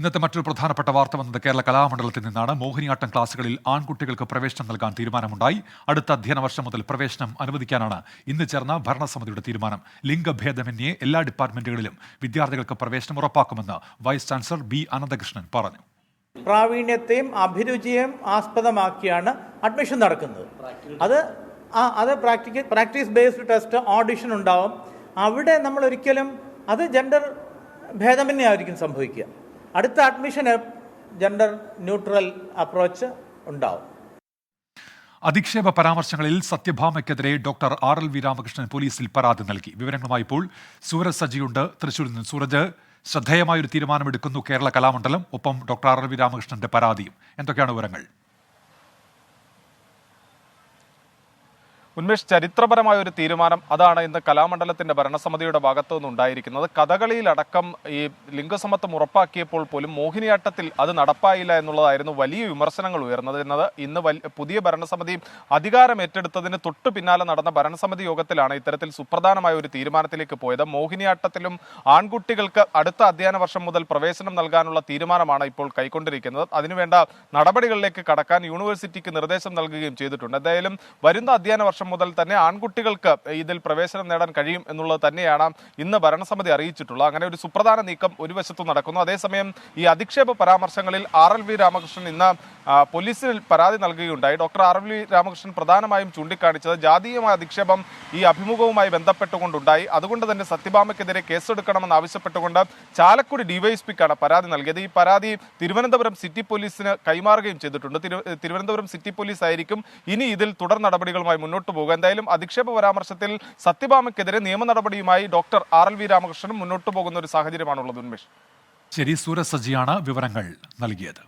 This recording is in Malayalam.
ഇന്നത്തെ മറ്റൊരു പ്രധാനപ്പെട്ട വാർത്ത വന്നത് കേരള കലാമണ്ഡലത്തിൽ നിന്നാണ്. മോഹിനിയാട്ടം ക്ലാസുകളിൽ ആൺകുട്ടികൾക്ക് പ്രവേശനം നൽകാൻ തീരുമാനമുണ്ടായി. അടുത്ത അധ്യയന വർഷം മുതൽ പ്രവേശനം അനുവദിക്കാനാണ് ഇന്ന് ചേർന്ന ഭരണസമിതിയുടെ തീരുമാനം. ലിംഗഭേദമന്യേ എല്ലാ ഡിപ്പാർട്ട്മെന്റുകളിലും വിദ്യാർത്ഥികൾക്ക് പ്രവേശനം ഉറപ്പാക്കുമെന്ന് വൈസ് ചാൻസലർ ബി അനന്തകൃഷ്ണൻ പറഞ്ഞു. പ്രാവീണ്യത്തെയും അഭിരുചിയെയും ആസ്പദമാക്കിയാണ് അഡ്മിഷൻ നടക്കുന്നത്. അത് പ്രാക്ടീസ് ബേസ്ഡ് ടെസ്റ്റ്, ഓഡിഷൻ ഉണ്ടാവും. അവിടെ നമ്മൾ ഒരിക്കലും അത് ജെൻഡർ ഭേദമന്യേ ആയിരിക്കും സംഭവിക്കുക. അടുത്ത അഡ്മിഷന് ജെൻഡർ ന്യൂട്രൽ അപ്രോച്ച് ഉണ്ടാവും. അധിക്ഷേപ പരാമർശങ്ങളിൽ സത്യഭാമയ്ക്കെതിരെ ഡോക്ടർ RLV രാമകൃഷ്ണൻ പോലീസിൽ പരാതി നൽകി. വിവരങ്ങളുമായി ഇപ്പോൾ സൂരജ് സജിയുണ്ട് തൃശ്ശൂരിൽ നിന്ന്. സൂരജ്, ശ്രദ്ധേയമായൊരു തീരുമാനമെടുക്കുന്നു കേരള കലാമണ്ഡലം, ഒപ്പം ഡോക്ടർ RLV രാമകൃഷ്ണന്റെ പരാതിയും. എന്തൊക്കെയാണ് വിവരങ്ങൾ? ഉന്മേഷ്, ചരിത്രപരമായ ഒരു തീരുമാനം അതാണ് ഇന്ന് കലാമണ്ഡലത്തിന്റെ ഭരണസമിതിയുടെ ഭാഗത്തു നിന്നുണ്ടായിരിക്കുന്നത്. കഥകളിയിലടക്കം ഈ ലിംഗസമത്വം ഉറപ്പാക്കിയപ്പോൾ പോലും മോഹിനിയാട്ടത്തിൽ അത് നടപ്പായില്ല എന്നുള്ളതായിരുന്നു വലിയ വിമർശനങ്ങൾ ഉയർന്നത്. ഇന്ന് പുതിയ ഭരണസമിതി അധികാരം ഏറ്റെടുത്തതിന് തൊട്ടു പിന്നാലെ നടന്ന ഭരണസമിതി യോഗത്തിലാണ് ഇത്തരത്തിൽ സുപ്രധാനമായ ഒരു തീരുമാനത്തിലേക്ക് പോയത്. മോഹിനിയാട്ടത്തിലും ആൺകുട്ടികൾക്ക് അടുത്ത അധ്യയന വർഷം മുതൽ പ്രവേശനം നൽകാനുള്ള തീരുമാനമാണ് ഇപ്പോൾ കൈക്കൊണ്ടിരിക്കുന്നത്. അതിനുവേണ്ട നടപടികളിലേക്ക് കടക്കാൻ യൂണിവേഴ്സിറ്റിക്ക് നിർദ്ദേശം നൽകുകയും ചെയ്തിട്ടുണ്ട്. എന്തായാലും വരുന്ന അധ്യയന വർഷം മുതൽ തന്നെ ആൺകുട്ടികൾക്ക് ഇതിൽ പ്രവേശനം നേടാൻ കഴിയും എന്നുള്ളത് തന്നെയാണ് ഇന്ന് ഭരണസമിതി അറിയിച്ചിട്ടുള്ളത്. അങ്ങനെ ഒരു സുപ്രധാന നീക്കം ഒരു വശത്ത് നടക്കുന്നു. അതേസമയം ഈ അധിക്ഷേപ പരാമർശങ്ങളിൽ RLV രാമകൃഷ്ണൻ ഇന്ന് പോലീസിൽ പരാതി നൽകുകയുണ്ടായി. ഡോക്ടർ RLV രാമകൃഷ്ണൻ പ്രധാനമായും ചൂണ്ടിക്കാണിച്ചത് ജാതീയമായ അധിക്ഷേപം ഈ അഭിമുഖവുമായി ബന്ധപ്പെട്ടുകൊണ്ടുണ്ടായി. അതുകൊണ്ട് തന്നെ സത്യഭാമയ്ക്കെതിരെ കേസെടുക്കണമെന്ന് ആവശ്യപ്പെട്ടുകൊണ്ട് ചാലക്കുടി ഡിവൈഎസ്പിക്കാണ് പരാതി നൽകിയത്. ഈ പരാതി തിരുവനന്തപുരം സിറ്റി പോലീസിന് കൈമാറുകയും ചെയ്തിട്ടുണ്ട്. തിരുവനന്തപുരം സിറ്റി പോലീസ് ആയിരിക്കും ഇനി ഇതിൽ തുടർ നടപടികളുമായി മുന്നോട്ട് പോകുക. എന്തായാലും അധിക്ഷേപ പരാമർശത്തിൽ സത്യഭാമയ്ക്കെതിരെ നിയമ നടപടിയുമായി ഡോക്ടർ RLV രാമകൃഷ്ണൻ മുന്നോട്ട് പോകുന്ന ഒരു സാഹചര്യമാണുള്ളത്. ഉന്മേഷ്, ശരി, സൂരജ് സജിയാണ് വിവരങ്ങൾ നൽകിയത്.